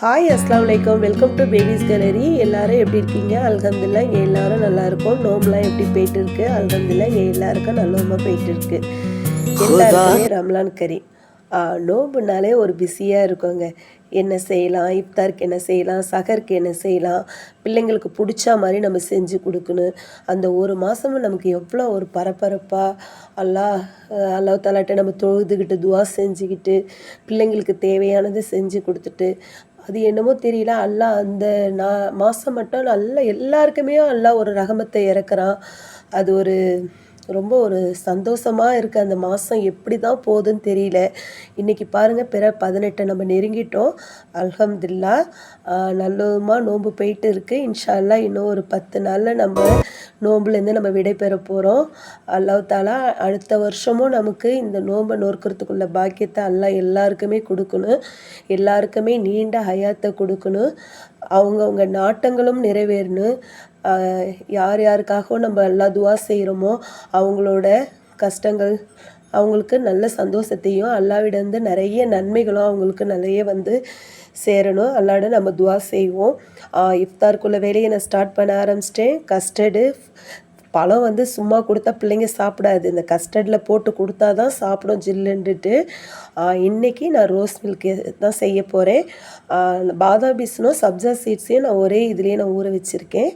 Hi அஸ்லாம் வலைக்கம், welcome to babies gallery. எல்லாரும் எப்படி இருக்கீங்க? அல்ஹம்துலில்லாஹ் இங்கே எல்லாரும் நல்லா இருக்கும். நோம்புலாம் எப்படி போயிட்டு இருக்கு? அல்ஹம்துலில்லாஹ் இங்கே எல்லாருக்கும் நல்லவங்க போயிட்டு இருக்கு. எல்லாருக்குமே ரம்லான் கரீம். நோம்புனாலே ஒரு பிஸியாக இருக்குங்க. என்ன செய்யலாம், இஃப்தாருக்கு என்ன செய்யலாம், சஹருக்கு என்ன செய்யலாம், பிள்ளைங்களுக்கு பிடிச்சா மாதிரி நம்ம செஞ்சு கொடுக்கணும். அந்த ஒரு மாதமும் நமக்கு எவ்வளோ ஒரு பரபரப்பாக அல்லாஹ் தாலாட்ட நம்ம தொழுதுகிட்டு துவா செஞ்சுக்கிட்டு பிள்ளைங்களுக்கு தேவையானதை செஞ்சு கொடுத்துட்டு, அது என்னமோ தெரியல, அல்லாஹ் அந்த மாதம் மட்டும் நல்லா எல்லாருக்குமே அல்லாஹ் ஒரு ரஹமத்தை இறக்குறான். அது ஒரு ரொம்ப ஒரு சந்தோஷமாக இருக்குது. அந்த மாதம் எப்படி தான் போகுதுன்னு தெரியல. இன்றைக்கி பாருங்கள், பிற 18 நம்ம நெருங்கிட்டோம். அல்ஹம்துலில்லாஹ் நல்லதுமா நோன்பு போயிட்டு இருக்குது. இன்ஷா அல்லாஹ் இன்னும் ஒரு 10 நாளில் நம்ம நோன்புலேருந்து நம்ம விடைபெற போகிறோம். அல்லாஹ் தாலா அடுத்த வருஷமும் நமக்கு இந்த நோன்பை நோக்கிறதுக்குள்ள பாக்கியத்தை அல்லாஹ் எல்லாருக்குமே கொடுக்கணும். எல்லாருக்குமே நீண்ட ஹயாத்தை கொடுக்கணும். அவங்கவுங்க நாட்டங்களும் நிறைவேறணும். யார் யாருக்காகவும் நம்ம எல்லாம் துவா செய்கிறோமோ அவங்களோட கஷ்டங்கள் அவங்களுக்கு நல்ல சந்தோஷத்தையும் அல்லாவிடந்து நிறைய நன்மைகளும் அவங்களுக்கு நிறைய சேரணும். அல்லாட நம்ம துவா செய்வோம். இஃப்தாருக்குள்ள வேலையை நான் ஸ்டார்ட் பண்ண ஆரம்பிச்சிட்டேன். கஸ்டர்டு பழம் சும்மா கொடுத்தா பிள்ளைங்க சாப்பிடாது. இந்த கஸ்டர்டில் போட்டு கொடுத்தா தான் சாப்பிடும் ஜில்லுன்ட்டு. இன்றைக்கி நான் ரோஸ் மில்க் தான் செய்ய போகிறேன். பாதாம் பீஸ்னும் சப்ஜா சீட்ஸையும் நான் ஒரே இதுலேயே நான் ஊற வச்சுருக்கேன்.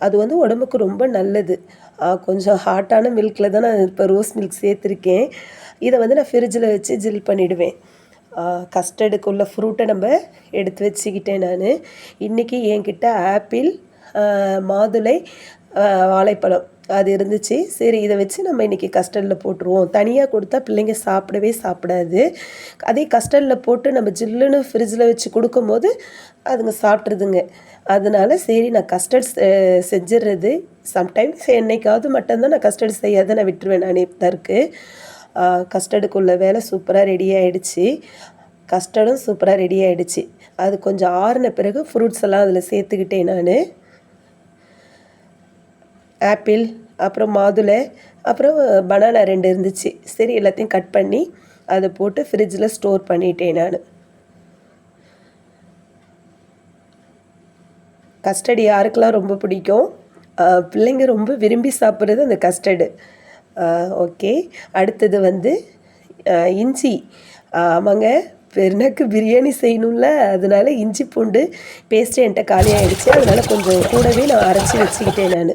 அது உடம்புக்கு ரொம்ப நல்லது. கொஞ்சம் ஹாட்டான மில்கில் தான் நான் இப்போ ரோஸ் மில்க் சேர்த்துருக்கேன். இதை நான் ஃப்ரிட்ஜில் வச்சு ஜில் பண்ணிவிடுவேன். கஸ்டர்டுக்குள்ள ஃப்ரூட்டை நம்ம எடுத்து வச்சுக்கிட்டேன். நான் இன்றைக்கி என்கிட்ட ஆப்பிள், மாதுளை, வாழைப்பழம் அது இருந்துச்சு. சரி, இதை வச்சு நம்ம இன்றைக்கி கஸ்டர்டில் போட்டுருவோம். தனியாக கொடுத்தா பிள்ளைங்க சாப்பிடாது. அதே கஸ்டர்டில் போட்டு நம்ம ஜில்லுன்னு ஃப்ரிட்ஜில் வச்சு கொடுக்கும்போது அதுங்க சாப்பிட்ருதுங்க. அதனால சரி, நான் கஸ்டர்ட் செஞ்சிடுறது. சம்டைம்ஸ் என்னைக்காவது மட்டும்தான் நான் கஸ்டர்ட் செய்யாத நான் விட்டுருவேன். நான் இஃப்தாருக்கு கஸ்டர்டுக்குள்ள வேலை சூப்பராக ரெடி ஆகிடுச்சு. கஸ்டர்டும் சூப்பராக ரெடி ஆகிடுச்சு. அது கொஞ்சம் ஆறின பிறகு ஃப்ரூட்ஸ் எல்லாம் அதில் சேர்த்துக்கிட்டேன். நான் ஆப்பிள், அப்புறம் மாதுளை, அப்புறம் பனானா 2 இருந்துச்சு. சரி, எல்லாத்தையும் கட் பண்ணி அதை போட்டு ஃப்ரிட்ஜில் ஸ்டோர் பண்ணிட்டேன். நான் கஸ்டர்டு யாருக்கெல்லாம் ரொம்ப பிடிக்கும், பிள்ளைங்க ரொம்ப விரும்பி சாப்பிட்றது அந்த கஸ்டர்டு. ஓகே, அடுத்தது இஞ்சி. ஆமாங்க, பெருநாக்கு பிரியாணி செய்யணும்ல, அதனால இஞ்சி பூண்டு பேஸ்ட்டு என்கிட்ட காலியாகிடுச்சு. அதனால் கொஞ்சம் கூடவே நான் அரைச்சி வச்சுக்கிட்டேன். நான்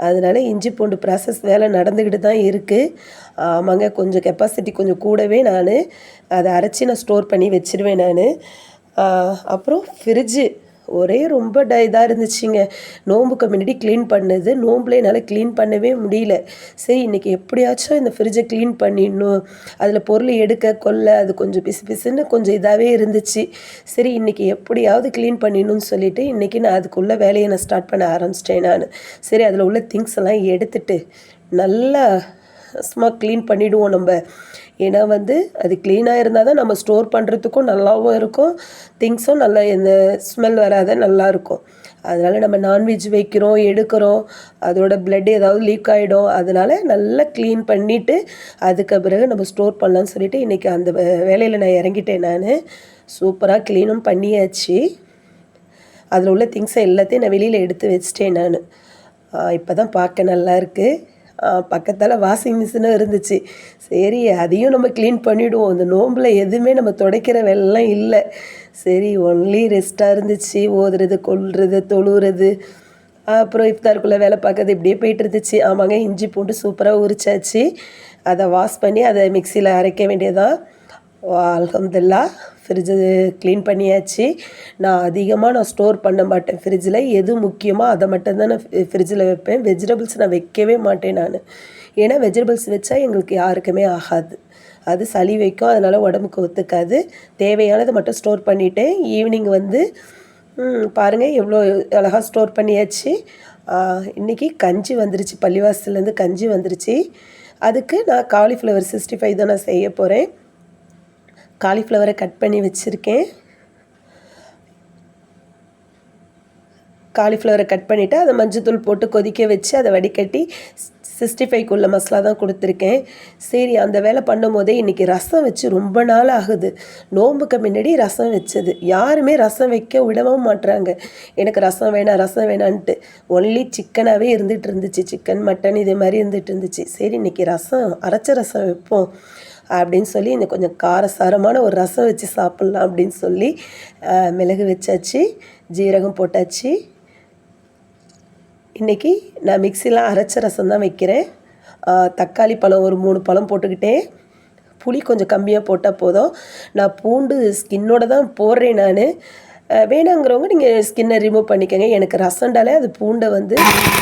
அதனால் இஞ்சி பூண்டு ப்ராசஸ் வேலை நடந்துக்கிட்டு தான் இருக்குது. ஆமாங்க, கொஞ்சம் கெப்பாசிட்டி கொஞ்சம் கூடவே நான் அதை அரைச்சி நான் ஸ்டோர் பண்ணி வச்சுருவேன். நான் அப்புறம் ஃப்ரிட்ஜு ஒரே ரொம்ப இதாக இருந்துச்சுங்க. நோம்புக்கு முன்னாடி க்ளீன் பண்ணது, நோம்புல என்னால் க்ளீன் பண்ணவே முடியல. சரி, இன்றைக்கி எப்படியாச்சும் இந்த ஃப்ரிட்ஜை க்ளீன் பண்ணிடணும். அதில் பொருள் எடுக்க கொள்ள அது கொஞ்சம் பிசு பிசுன்னு கொஞ்சம் இதாகவே இருந்துச்சு. சரி, இன்றைக்கி எப்படியாவது க்ளீன் பண்ணிடணும்னு சொல்லிவிட்டு இன்றைக்கி நான் அதுக்குள்ளே வேலையை நான் ஸ்டார்ட் பண்ண ஆரம்பிச்சிட்டேன். நான் சரி, அதில் உள்ள திங்ஸ் எல்லாம் எடுத்துட்டு நல்லா சும்மா க்ளீன் பண்ணிவிடுவோம் நம்ம. ஏன்னா அது க்ளீனாக இருந்தால் தான் நம்ம ஸ்டோர் பண்ணுறதுக்கும் நல்லாவும் இருக்கும், திங்ஸும் நல்லா எந்த ஸ்மெல் வராத நல்லாயிருக்கும். அதனால் நம்ம நான்வெஜ் வைக்கிறோம், எடுக்கிறோம், அதோட பிளட் ஏதாவது லீக் ஆகிடும். அதனால் நல்லா க்ளீன் பண்ணிவிட்டு அதுக்கு பிறகு நம்ம ஸ்டோர் பண்ணலான்னு சொல்லிவிட்டு இன்றைக்கி அந்த வேலையில் நான் இறங்கிட்டேன். நான் சூப்பராக க்ளீனும் பண்ணியாச்சு. அதில் உள்ள திங்ஸை எல்லாத்தையும் நான் வெளியில் எடுத்து வச்சிட்டேன். நான் இப்போ தான் பார்க்க நல்லாயிருக்கு. பக்கத்தால் வாஷிங் மிஷினும் இருந்துச்சு. சரி, அதையும் நம்ம க்ளீன் பண்ணிவிடுவோம். இந்த நோம்பில் எதுவுமே நம்ம துடைக்கிற வேலைலாம் இல்லை. சரி, ஒன்லி ரெஸ்ட்டாக இருந்துச்சு. ஓதுறது, கொள்வது, தொழுகிறது, அப்புறம் இஃப்தாருக்குள்ளே வேலை பார்க்கறது இப்படியே போயிட்டு இருந்துச்சு. ஆமாங்க, இஞ்சி பூண்டு சூப்பராக உரிச்சாச்சு. அதை வாஷ் பண்ணி அதை மிக்சியில் அரைக்க வேண்டியதான். அல்ஹம்துலில்லாஹ் ஃப்ரிட்ஜு க்ளீன் பண்ணியாச்சு. நான் அதிகமாக ஸ்டோர் பண்ண மாட்டேன் ஃப்ரிட்ஜில். எது முக்கியமோ அதை மட்டும்தான் நான் ஃப்ரிட்ஜில் வைப்பேன். வெஜிடபிள்ஸ் நான் வைக்கவே மாட்டேன். நான் ஏன்னா வெஜிடபிள்ஸ் வச்சா எங்களுக்கு யாருக்குமே ஆகாது, அது சளி வைக்கும். அதனால் உடம்புக்கு ஒத்துக்காது. தேவையானதை மட்டும் ஸ்டோர் பண்ணிவிட்டேன். ஈவினிங் பாருங்கள் எவ்வளோ அழகாக ஸ்டோர் பண்ணியாச்சு. இன்றைக்கி கஞ்சி வந்துருச்சு, பள்ளிவாசல்லேருந்து கஞ்சி வந்துருச்சு. அதுக்கு நான் காலிஃப்ளவர் 65 தான் நான் செய்ய போகிறேன். காலிஃப்ளவரை கட் பண்ணி வச்சுருக்கேன். காலிஃப்ளவரை கட் பண்ணிவிட்டு அதை மஞ்சத்தூள் போட்டு கொதிக்க வச்சு அதை வடிகட்டி 65க்குள்ள மசாலா தான் கொடுத்துருக்கேன். சரி அந்த வேலை பண்ணும்போதே இன்றைக்கி ரசம் வச்சு ரொம்ப நாள் ஆகுது. நோம்புக்கு முன்னாடி ரசம் வச்சது. யாருமே ரசம் வைக்க விடவும் மாட்றாங்க. எனக்கு ரசம் வேணான்ட்டு. ஒன்லி சிக்கனாகவே இருந்துகிட்டு சிக்கன் மட்டன் இதே மாதிரி இருந்துகிட்டு சரி இன்றைக்கி ரசம் அரைச்ச ரசம் வைப்போம் அப்படின்னு சொல்லி இந்த கொஞ்சம் காரசாரமான ஒரு ரசம் வச்சு சாப்பிட்லாம் அப்படின்னு சொல்லி மிளகு வச்சாச்சு, ஜீரகம் போட்டாச்சு. இன்றைக்கி நான் மிக்சியில் அரைச்ச ரசம் தான் வைக்கிறேன். தக்காளி பழம் ஒரு 3 பழம் போட்டுக்கிட்டேன். புளி கொஞ்சம் கம்மியாக போட்டால் போதும். நான் பூண்டு ஸ்கின்னோட தான் போடுறேன் நான். வேணாங்கிறவங்க நீங்கள் ஸ்கின்னை ரிமூவ் பண்ணிக்கோங்க. எனக்கு ரசம்டாலே அது பூண்டை வந்து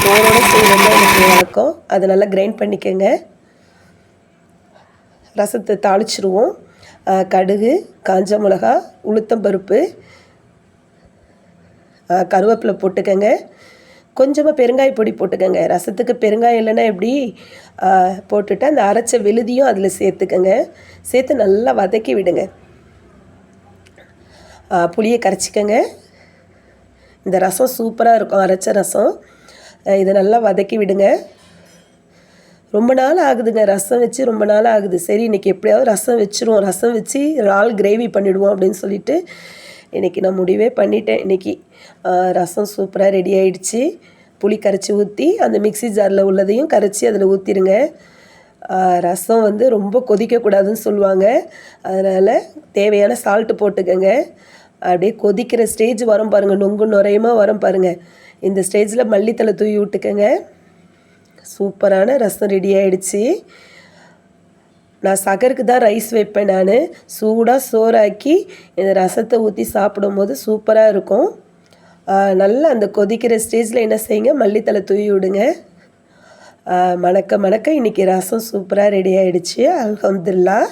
தோலோடு செய்யணும்னா எனக்கு வழக்கம். அதை நல்லா கிரைண்ட் பண்ணிக்கோங்க. ரசத்தை தாளிச்சிருவோம். கடுகு, காஞ்ச மிளகா, உளுத்தம்பருப்பு, கருவேப்பிலை போட்டுக்கோங்க. கொஞ்சமாக பெருங்காய பொடி போட்டுக்கோங்க. ரசத்துக்கு பெருங்காயம் இல்லைன்னா எப்படி போட்டுட்டு அந்த அரைச்ச விழுதியும் அதில் சேர்த்துக்கோங்க. சேர்த்து நல்லா வதக்கி விடுங்க. புளியை கரைச்சிக்கோங்க. இந்த ரசம் சூப்பராக இருக்கும், அரைச்ச ரசம். இதை நல்லா வதக்கி விடுங்க. ரொம்ப நாள் ஆகுதுங்க ரசம் வச்சு, ரொம்ப நாள் ஆகுது. சரி இன்றைக்கி எப்படியாவது ரசம் வச்சுருவோம், ரசம் வச்சு இறால் கிரேவி பண்ணிவிடுவோம் அப்படின்னு சொல்லிட்டு இன்றைக்கி நான் முடிவே பண்ணிட்டேன். இன்றைக்கி ரசம் சூப்பராக ரெடி ஆகிடுச்சு. புளி கரைச்சி ஊற்றி அந்த மிக்ஸி ஜாரில் உள்ளதையும் கரைச்சி அதில் ஊற்றிடுங்க. ரசம் வந்து ரொம்ப கொதிக்கக்கூடாதுன்னு சொல்லுவாங்க. அதனால் தேவையான சால்ட்டு போட்டுக்கோங்க. அப்படியே கொதிக்கிற ஸ்டேஜ் வரும் பாருங்கள், நொங்கு நுரையுமா வரும் பாருங்கள். இந்த ஸ்டேஜில் மல்லித்தலை தூவி விட்டுக்கோங்க. சூப்பரான ரசம் ரெடி ஆகிடுச்சு. நான் சகருக்கு தான் ரைஸ் வைப்பேன். நான் சூடாக சோறாக்கி இந்த ரசத்தை ஊற்றி சாப்பிடும்போது சூப்பராக இருக்கும். நல்லா அந்த கொதிக்கிற ஸ்டேஜில் என்ன செய்யுங்க, மல்லித்தலை தூவி விடுங்க. மணக்க இன்றைக்கி ரசம் சூப்பராக ரெடி ஆகிடுச்சு. அல்ஹம்துலில்லாஹ்.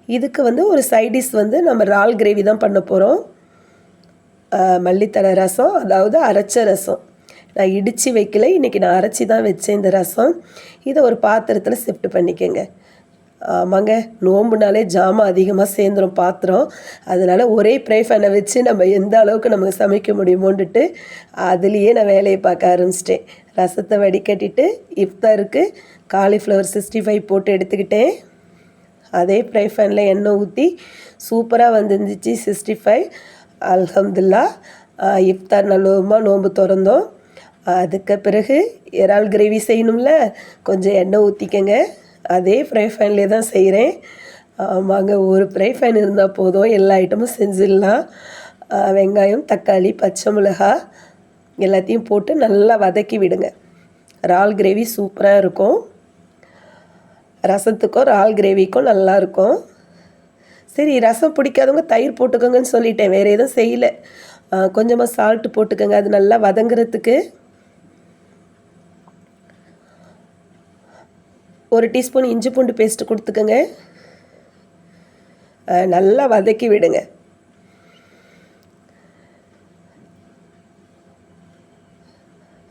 இதுக்கு வந்து ஒரு சைடிஷ் வந்து நம்ம இறால் கிரேவி தான் பண்ண போகிறோம். மல்லித்தலை ரசம், அதாவது அரைச்ச ரசம். நான் இடித்து வைக்கல, இன்றைக்கி நான் அரைச்சி தான் வச்சேன் இந்த ரசம். இதை ஒரு பாத்திரத்தில் ஷிஃப்ட் பண்ணிக்கோங்க. ஆமாங்க, நோம்புனாலே ஜாமான் அதிகமாக சேர்ந்துடும் பாத்திரம். அதனால் ஒரே ஃப்ரை பேனை வச்சு நம்ம எந்த அளவுக்கு நமக்கு சமைக்க முடியுமோன்ட்டு அதுலேயே நான் வேலையை பார்க்க ஆரம்பிச்சிட்டேன். ரசத்தை வடிகட்டிட்டு இஃப்தாருக்கு காலிஃப்ளவர் 65 போட்டு எடுத்துக்கிட்டேன். அதே ஃப்ரை பேனில் எண்ணெய் ஊற்றி சூப்பராக வந்துருந்துச்சு 65. அல்ஹம்துலில்லாஹ். இஃப்தார் நல்லமாக நோன்பு திறந்தோம். அதுக்கு பிறகு இறால் கிரேவி செய்யணும்ல, கொஞ்சம் எண்ணெய் ஊற்றிக்கங்க. அதே ஃப்ரை பேன்லேயே தான் செய்கிறேன். ஆமாங்க, ஒரு ஃப்ரை பேன் இருந்தால் போதும், எல்லா ஐட்டமும் செஞ்சிடலாம். வெங்காயம், தக்காளி, பச்சை மிளகாய் எல்லாத்தையும் போட்டு நல்லா வதக்கி விடுங்க. இறால் கிரேவி சூப்பராக இருக்கும். ரசத்துக்கும் இறால் கிரேவிக்கும் நல்லாயிருக்கும். சரி, ரசம் பிடிக்காதவங்க தயிர் போட்டுக்கோங்கன்னு சொல்லிட்டேன், வேறு எதுவும் செய்யலை. கொஞ்சமாக சால்ட்டு போட்டுக்கோங்க, அது நல்லா வதங்குறதுக்கு. 1 டீஸ்பூன் இஞ்சி பூண்டு பேஸ்ட்டு கொடுத்துக்கோங்க. நல்லா வதக்கி விடுங்க.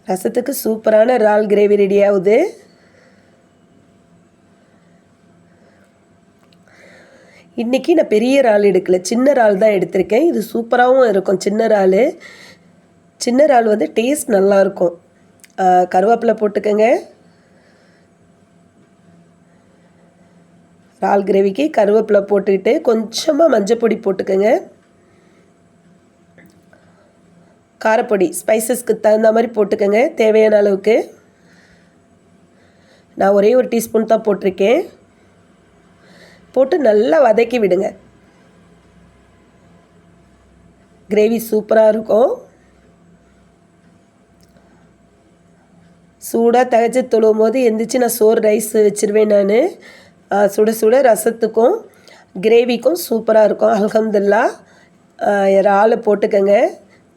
ரசத்துக்கு சூப்பரான இறால் கிரேவி ரெடி ஆகுது. இன்றைக்கி நான் பெரிய இறால் எடுக்கலை, சின்ன இறால் தான் எடுத்திருக்கேன். இது சூப்பராகவும் இருக்கும். சின்ன இறால் வந்து டேஸ்ட் நல்லாயிருக்கும். கருவேப்பிலை போட்டுக்கோங்க. இறால் கிரேவிக்கு கருவேப்பிலை போட்டுக்கிட்டு கொஞ்சமாக மஞ்சள் பொடி போட்டுக்கோங்க. காரப்பொடி ஸ்பைசஸ்க்கு தகுந்த மாதிரி போட்டுக்கோங்க, தேவையான அளவுக்கு. நான் ஒரே 1 டீஸ்பூன் தான் போட்டிருக்கேன். போட்டு நல்லா வதக்கி விடுங்க. கிரேவி சூப்பராக இருக்கும். சூடாக தகச்சு தொழுவும் போது எந்திரிச்சு நான் சோறு ரைஸ் வச்சுருவேன். நான் சுட சுட ரசத்துக்கும் கிரேவிக்கும் சூப்பராக இருக்கும். அல்ஹம்துலில்லாஹ். இறாலை போட்டுக்கோங்க.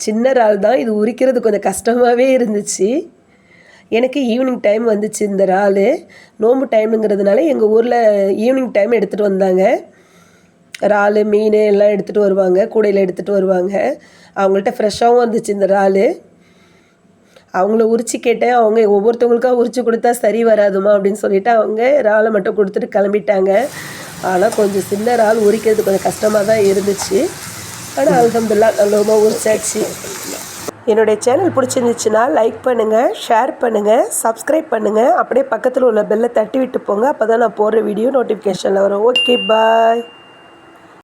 சின்ன இறால் தான், இது உரிக்கிறது கொஞ்சம் கஷ்டமாகவே இருந்துச்சு. எனக்கு ஈவினிங் டைம் வந்துச்சு இந்த இறால். நோம்பு டைமுங்கிறதுனால எங்கள் ஊரில் ஈவினிங் டைம் எடுத்துகிட்டு வந்தாங்க. இறால், மீன் எல்லாம் எடுத்துகிட்டு வருவாங்க, கூடையில் எடுத்துகிட்டு வருவாங்க. அவங்கள்ட்ட ஃப்ரெஷ்ஷாகவும் வந்துச்சு இந்த இறால். அவங்கள உரிச்சு கேட்டேன். அவங்க ஒவ்வொருத்தவங்களுக்காக உரிச்சு கொடுத்தா சரி வராதுமா அப்படின்னு சொல்லிவிட்டு அவங்க இறாலை மட்டும் கொடுத்துட்டு கிளம்பிட்டாங்க. ஆனால் கொஞ்சம் சின்ன இறால் உரிக்கிறது கொஞ்சம் கஷ்டமாக தான் இருந்துச்சு. ஆனால் அல்ஹம்துலில்லாஹ் நல்லமா உரிச்சாச்சு. என்னுடைய சேனல் பிடிச்சிருந்துச்சுன்னா லைக் பண்ணுங்கள், ஷேர் பண்ணுங்கள், சப்ஸ்கிரைப் பண்ணுங்கள். அப்படியே பக்கத்தில் உள்ள பெல்லை தட்டி விட்டு போங்க. அப்போ தான் நான் போடுற வீடியோ நோட்டிஃபிகேஷனில் வரும். ஓகே, பாய்.